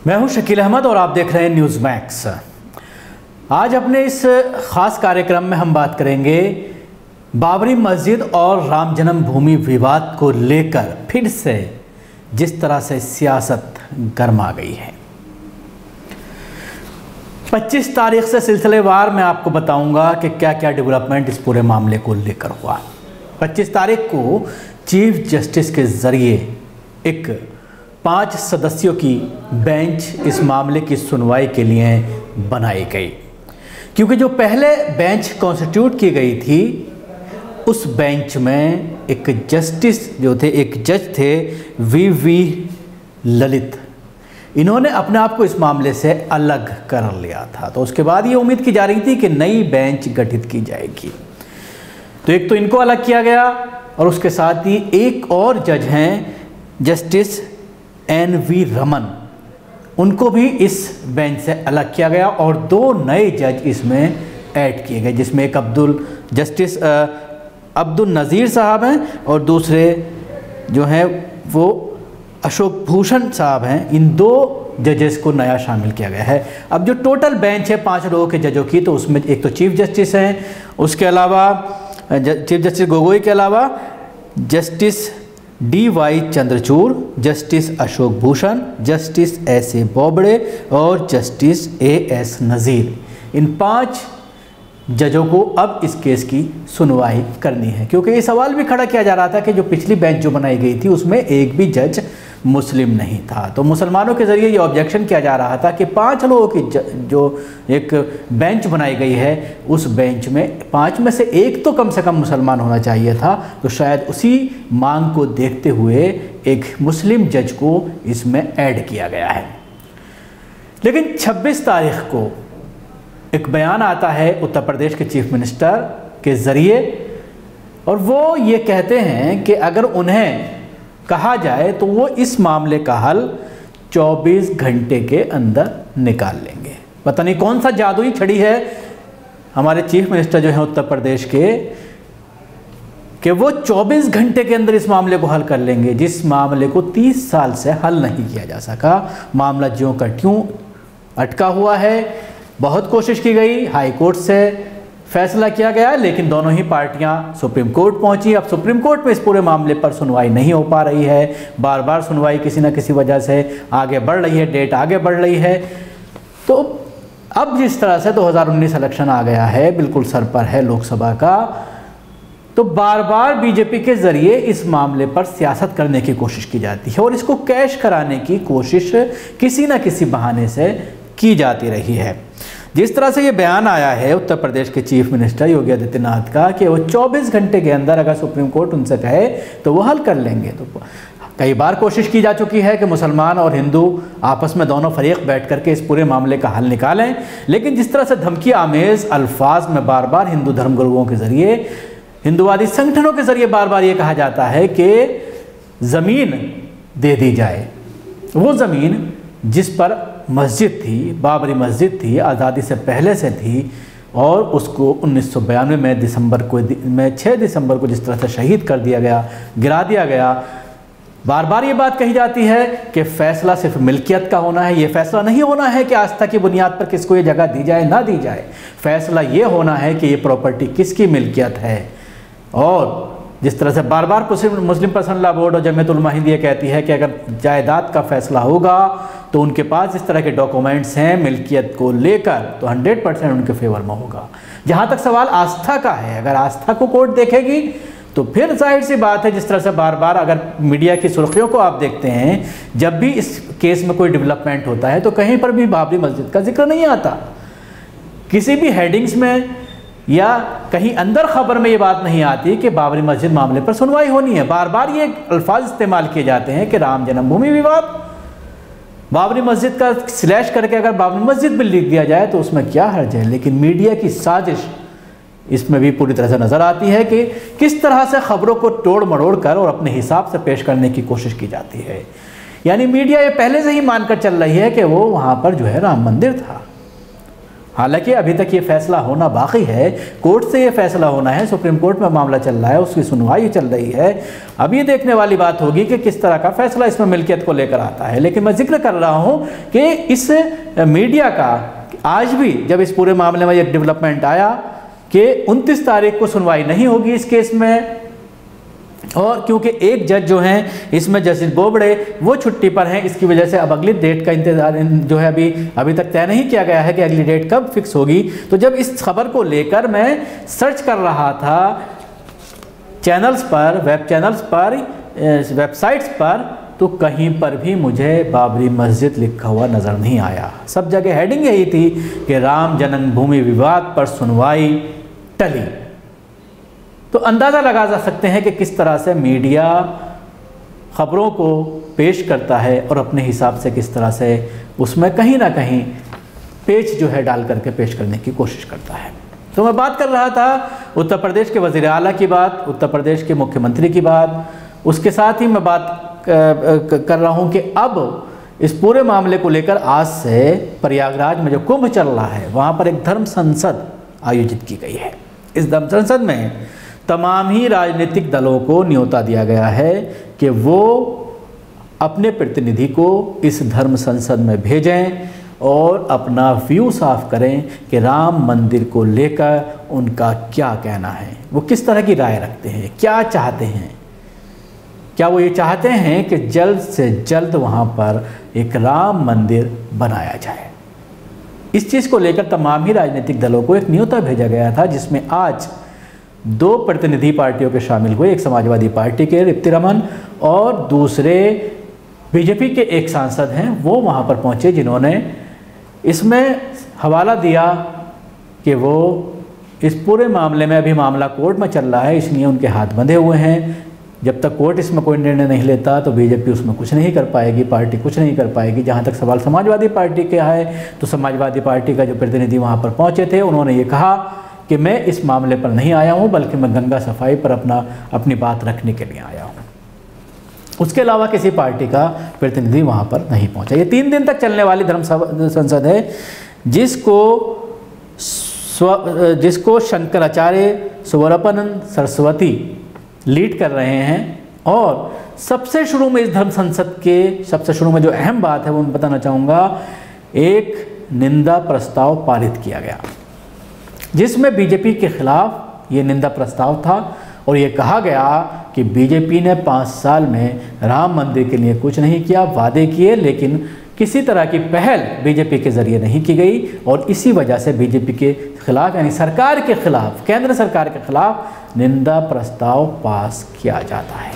मैं हूं शकील अहमद और आप देख रहे हैं न्यूज़ मैक्स। आज अपने इस ख़ास कार्यक्रम में हम बात करेंगे बाबरी मस्जिद और राम जन्मभूमि विवाद को लेकर फिर से जिस तरह से सियासत गर्मा गई है। 25 तारीख से सिलसिलेवार मैं आपको बताऊंगा कि क्या क्या डेवलपमेंट इस पूरे मामले को लेकर हुआ। 25 तारीख को चीफ जस्टिस के ज़रिए एक 5 सदस्यों की बेंच इस मामले की सुनवाई के लिए बनाई गई, क्योंकि जो पहले बेंच कॉन्स्टिट्यूट की गई थी उस बेंच में एक जस्टिस जो थे, एक जज थे वी ललित। इन्होंने अपने आप को इस मामले से अलग कर लिया था। तो उसके बाद ये उम्मीद की जा रही थी कि नई बेंच गठित की जाएगी। तो एक तो इनको अलग किया गया और उसके साथ ही एक और जज हैं जस्टिस NV रमन, उनको भी इस बेंच से अलग किया गया और 2 नए जज इसमें ऐड किए गए, जिसमें एक जस्टिस अब्दुल नज़ीर साहब हैं और दूसरे जो हैं वो अशोक भूषण साहब हैं। इन 2 जजेस को नया शामिल किया गया है। अब जो टोटल बेंच है 5 लोगों के जजों की, तो उसमें एक तो चीफ जस्टिस हैं, उसके अलावा चीफ जस्टिस गोगोई के अलावा justice DY Chandrachud, justice Ashok Bhushan, justice SA Bobde और जस्टिस AS नज़ीर। इन 5 जजों को अब इस केस की सुनवाई करनी है, क्योंकि ये सवाल भी खड़ा किया जा रहा था कि जो पिछली बेंच जो बनाई गई थी उसमें एक भी जज मुस्लिम नहीं था। तो मुसलमानों के ज़रिए ये ऑब्जेक्शन किया जा रहा था कि 5 लोगों की जो एक बेंच बनाई गई है उस बेंच में 5 में से एक तो कम से कम मुसलमान होना चाहिए था। तो शायद उसी मांग को देखते हुए एक मुस्लिम जज को इसमें ऐड किया गया है। लेकिन 26 तारीख को एक बयान आता है उत्तर प्रदेश के चीफ मिनिस्टर के ज़रिए, और वो ये कहते हैं कि अगर उन्हें कहा जाए तो वो इस मामले का हल 24 घंटे के अंदर निकाल लेंगे। पता नहीं कौन सा जादुई छड़ी है हमारे चीफ मिनिस्टर जो हैं उत्तर प्रदेश के, कि वो 24 घंटे के अंदर इस मामले को हल कर लेंगे, जिस मामले को 30 साल से हल नहीं किया जा सका। मामला ज्यों का त्यों अटका हुआ है। बहुत कोशिश की गई, हाई कोर्ट से फैसला किया गया, लेकिन दोनों ही पार्टियां सुप्रीम कोर्ट पहुंची। अब सुप्रीम कोर्ट में इस पूरे मामले पर सुनवाई नहीं हो पा रही है। बार बार सुनवाई किसी न किसी वजह से आगे बढ़ रही है, डेट आगे बढ़ रही है। तो अब जिस तरह से 2019 इलेक्शन आ गया है, बिल्कुल सर पर है लोकसभा का, तो बार बार बीजेपी के ज़रिए इस मामले पर सियासत करने की कोशिश की जाती है और इसको कैश कराने की कोशिश किसी न किसी बहाने से की जाती रही है। जिस तरह से ये बयान आया है उत्तर प्रदेश के चीफ मिनिस्टर योगी आदित्यनाथ का कि वो 24 घंटे के अंदर अगर सुप्रीम कोर्ट उनसे कहे तो वो हल कर लेंगे। तो कई बार कोशिश की जा चुकी है कि मुसलमान और हिंदू आपस में दोनों फरीक बैठ करके इस पूरे मामले का हल निकालें, लेकिन जिस तरह से धमकी आमेज़ अल्फाज में बार बार हिंदू धर्मगुरुओं के ज़रिए, हिंदूवादी संगठनों के ज़रिए बार बार ये कहा जाता है कि ज़मीन दे दी जाए, वो ज़मीन जिस पर मस्जिद थी, बाबरी मस्जिद थी, आज़ादी से पहले से थी, और उसको 1992 में 6 दिसंबर को जिस तरह से शहीद कर दिया गया, गिरा दिया गया। बार बार ये बात कही जाती है कि फ़ैसला सिर्फ मिल्कियत का होना है। ये फ़ैसला नहीं होना है कि आस्था की बुनियाद पर किसको ये जगह दी जाए ना दी जाए। फ़ैसला ये होना है कि ये प्रॉपर्टी किसकी मिल्कियत है। और जिस तरह से बार बार मुस्लिम पर्सनल लॉ बोर्ड और जमीयत उलमा हिंद ये कहती है कि अगर जायदाद का फ़ैसला होगा तो उनके पास इस तरह के डॉक्यूमेंट्स हैं मिल्कियत को लेकर, तो 100% उनके फेवर में होगा। जहाँ तक सवाल आस्था का है, अगर आस्था को कोर्ट देखेगी तो फिर जाहिर सी बात है, जिस तरह से बार बार अगर मीडिया की सुर्खियों को आप देखते हैं, जब भी इस केस में कोई डेवलपमेंट होता है तो कहीं पर भी बाबरी मस्जिद का जिक्र नहीं आता। किसी भी हेडिंग्स में या कहीं अंदर खबर में ये बात नहीं आती कि बाबरी मस्जिद मामले पर सुनवाई होनी है। बार बार ये अल्फाज इस्तेमाल किए जाते हैं कि राम जन्मभूमि विवाद, बाबरी मस्जिद का स्लैश करके अगर बाबरी मस्जिद भी लिख दिया जाए तो उसमें क्या हर्ज है। लेकिन मीडिया की साजिश इसमें भी पूरी तरह से नज़र आती है कि किस तरह से खबरों को तोड़ मरोड़ कर और अपने हिसाब से पेश करने की कोशिश की जाती है। यानी मीडिया ये पहले से ही मानकर चल रही है कि वो वहाँ पर जो है राम मंदिर था, हालांकि अभी तक ये फैसला होना बाकी है, कोर्ट से ये फैसला होना है, सुप्रीम कोर्ट में मामला चल रहा है, उसकी सुनवाई चल रही है। अब ये देखने वाली बात होगी कि किस तरह का फैसला इसमें मिल्कियत को लेकर आता है। लेकिन मैं जिक्र कर रहा हूँ कि इस मीडिया का आज भी जब इस पूरे मामले में एक डेवलपमेंट आया कि 29 तारीख को सुनवाई नहीं होगी इस केस में, और क्योंकि एक जज जो हैं इसमें जस्टिस बोबड़े वो छुट्टी पर हैं, इसकी वजह से अब अगली डेट का इंतजार जो है अभी तक तय नहीं किया गया है कि अगली डेट कब फिक्स होगी। तो जब इस खबर को लेकर मैं सर्च कर रहा था चैनल्स पर, वेब चैनल्स पर, वेबसाइट्स पर, तो कहीं पर भी मुझे बाबरी मस्जिद लिखा हुआ नज़र नहीं आया। सब जगह हेडिंग यही थी कि राम जन्मभूमि विवाद पर सुनवाई टली। तो अंदाज़ा लगा जा सकते हैं कि किस तरह से मीडिया ख़बरों को पेश करता है और अपने हिसाब से किस तरह से उसमें कहीं ना कहीं पेच जो है डाल करके पेश करने की कोशिश करता है। तो मैं बात कर रहा था उत्तर प्रदेश के वज़ीर आला की बात, उत्तर प्रदेश के मुख्यमंत्री की बात, उसके साथ ही मैं बात कर रहा हूँ कि अब इस पूरे मामले को लेकर आज से प्रयागराज में जो कुंभ चल रहा है वहाँ पर एक धर्म संसद आयोजित की गई है। इस धर्म संसद में तमाम ही राजनीतिक दलों को न्योता दिया गया है कि वो अपने प्रतिनिधि को इस धर्म संसद में भेजें और अपना व्यू साफ करें कि राम मंदिर को लेकर उनका क्या कहना है, वो किस तरह की राय रखते हैं, क्या चाहते हैं। क्या वो ये चाहते हैं कि जल्द से जल्द वहाँ पर एक राम मंदिर बनाया जाए। इस चीज़ को लेकर तमाम ही राजनीतिक दलों को एक न्योता भेजा गया था, जिसमें आज 2 प्रतिनिधि पार्टियों के शामिल हुए, एक समाजवादी पार्टी के रिप्ती रमन और दूसरे बीजेपी के एक सांसद हैं, वो वहाँ पर पहुँचे, जिन्होंने इसमें हवाला दिया कि वो इस पूरे मामले में, अभी मामला कोर्ट में चल रहा है इसलिए उनके हाथ बंधे हुए हैं। जब तक कोर्ट इसमें कोई निर्णय नहीं लेता तो बीजेपी उसमें कुछ नहीं कर पाएगी, पार्टी कुछ नहीं कर पाएगी। जहाँ तक सवाल समाजवादी पार्टी का है तो समाजवादी पार्टी का जो प्रतिनिधि वहाँ पर पहुँचे थे उन्होंने ये कहा कि मैं इस मामले पर नहीं आया हूँ, बल्कि मैं गंगा सफाई पर अपनी बात रखने के लिए आया हूँ। उसके अलावा किसी पार्टी का प्रतिनिधि वहाँ पर नहीं पहुँचा। ये 3 दिन तक चलने वाली धर्म संसद है, जिसको शंकराचार्य स्वरूपानंद सरस्वती लीड कर रहे हैं। और सबसे शुरू में इस धर्म संसद के सबसे शुरू में जो अहम बात है वो मैं बताना चाहूँगा, एक निंदा प्रस्ताव पारित किया गया, जिसमें बीजेपी के खिलाफ ये निंदा प्रस्ताव था और ये कहा गया कि बीजेपी ने 5 साल में राम मंदिर के लिए कुछ नहीं किया, वादे किए लेकिन किसी तरह की पहल बीजेपी के ज़रिए नहीं की गई और इसी वजह से बीजेपी के खिलाफ, यानी सरकार के खिलाफ, केंद्र सरकार के खिलाफ निंदा प्रस्ताव पास किया जाता है।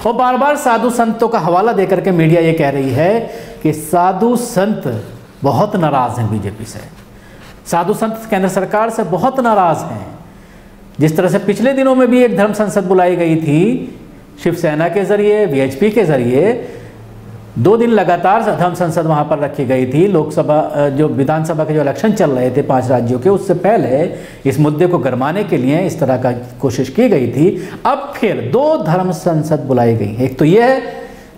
और बार बार साधु संतों का हवाला देकर के मीडिया ये कह रही है कि साधु संत बहुत नाराज़ हैं बीजेपी से, साधु संत केंद्र सरकार से बहुत नाराज़ हैं। जिस तरह से पिछले दिनों में भी एक धर्म संसद बुलाई गई थी शिवसेना के ज़रिए, वीएचपी के ज़रिए, 2 दिन लगातार धर्म संसद वहाँ पर रखी गई थी। लोकसभा जो विधानसभा के जो इलेक्शन चल रहे थे 5 राज्यों के, उससे पहले इस मुद्दे को गरमाने के लिए इस तरह का कोशिश की गई थी। अब फिर 2 धर्म संसद बुलाई गई। एक तो ये है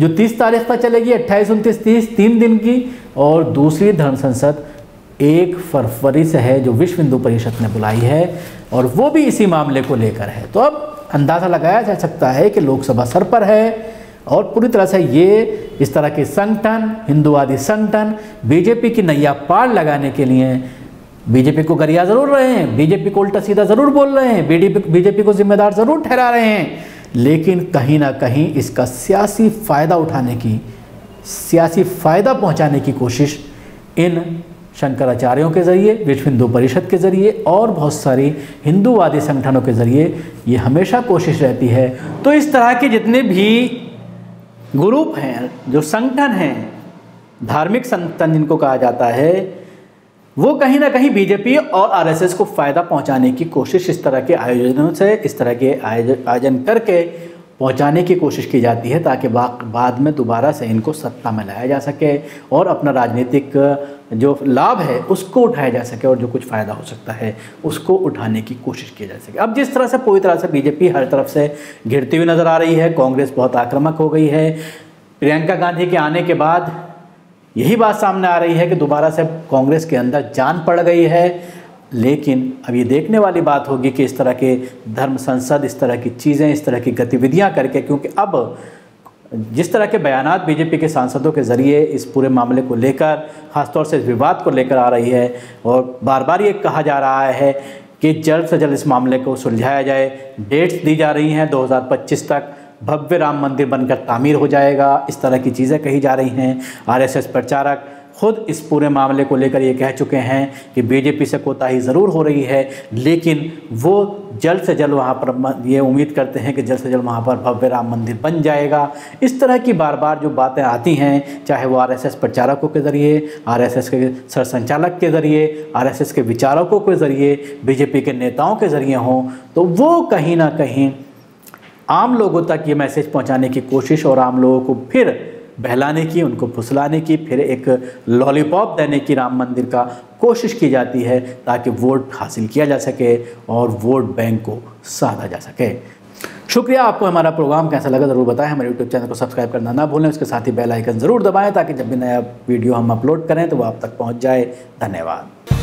जो 30 तारीख तक चलेगी, 28, 29, 30, 3 दिन की, और दूसरी धर्म संसद 1 फरवरी से है जो विश्व हिंदू परिषद ने बुलाई है और वो भी इसी मामले को लेकर है। तो अब अंदाज़ा लगाया जा सकता है कि लोकसभा सर पर है और पूरी तरह से ये इस तरह के संगठन, हिंदूवादी संगठन बीजेपी की नैया पार लगाने के लिए बीजेपी को गरिया ज़रूर रहे हैं, बीजेपी को उल्टा सीधा ज़रूर बोल रहे हैं, बीजेपी को जिम्मेदार ज़रूर ठहरा रहे हैं, लेकिन कहीं ना कहीं इसका सियासी फ़ायदा उठाने की, सियासी फ़ायदा पहुंचाने की कोशिश इन शंकराचार्यों के ज़रिए, विश्व हिंदू परिषद के ज़रिए और बहुत सारी हिंदूवादी संगठनों के ज़रिए ये हमेशा कोशिश रहती है। तो इस तरह के जितने भी ग्रुप हैं, जो संगठन हैं, धार्मिक संगठन जिनको कहा जाता है, वो कहीं ना कहीं बीजेपी और आरएसएस को फ़ायदा पहुंचाने की कोशिश इस तरह के आयोजनों से, इस तरह के आयोजन करके पहुंचाने की कोशिश की जाती है ताकि बाद में दोबारा से इनको सत्ता में लाया जा सके और अपना राजनीतिक जो लाभ है उसको उठाया जा सके और जो कुछ फ़ायदा हो सकता है उसको उठाने की कोशिश की जा सके। अब जिस तरह से पूरी तरह से बीजेपी हर तरफ से घिरती हुई नज़र आ रही है, कांग्रेस बहुत आक्रामक हो गई है। प्रियंका गांधी के आने के बाद यही बात सामने आ रही है कि दोबारा से कांग्रेस के अंदर जान पड़ गई है। लेकिन अब ये देखने वाली बात होगी कि इस तरह के धर्म संसद, इस तरह की चीज़ें, इस तरह की गतिविधियां करके, क्योंकि अब जिस तरह के बयानात बीजेपी के सांसदों के ज़रिए इस पूरे मामले को लेकर, ख़ासतौर से इस विवाद को लेकर आ रही है, और बार बार ये कहा जा रहा है कि जल्द से जल्द इस मामले को सुलझाया जाए। डेट्स दी जा रही हैं 2025 तक भव्य राम मंदिर बनकर तामीर हो जाएगा, इस तरह की चीज़ें कही जा रही हैं। आरएसएस प्रचारक खुद इस पूरे मामले को लेकर ये कह चुके हैं कि बीजेपी से कोताही ज़रूर हो रही है, लेकिन वो जल्द से जल्द वहाँ पर ये उम्मीद करते हैं कि जल्द से जल्द वहाँ पर भव्य राम मंदिर बन जाएगा। इस तरह की बार बार जो बातें आती हैं, चाहे वो आरएसएस प्रचारकों के ज़रिए, आरएसएस के सरसंचालक के ज़रिए, आरएसएस के विचारकों के ज़रिए, बीजेपी के नेताओं के ज़रिए हों, तो वो कहीं ना कहीं आम लोगों तक ये मैसेज पहुँचाने की कोशिश और आम लोगों को फिर बहलाने की, उनको फुसलाने की, फिर एक लॉलीपॉप देने की राम मंदिर का कोशिश की जाती है, ताकि वोट हासिल किया जा सके और वोट बैंक को साधा जा सके। शुक्रिया। आपको हमारा प्रोग्राम कैसा लगा ज़रूर बताएं। हमारे यूट्यूब चैनल को सब्सक्राइब करना ना भूलें, उसके साथ ही बेल आइकन ज़रूर दबाएं, ताकि जब भी नया वीडियो हम अपलोड करें तो वो आप तक पहुंच जाए। धन्यवाद।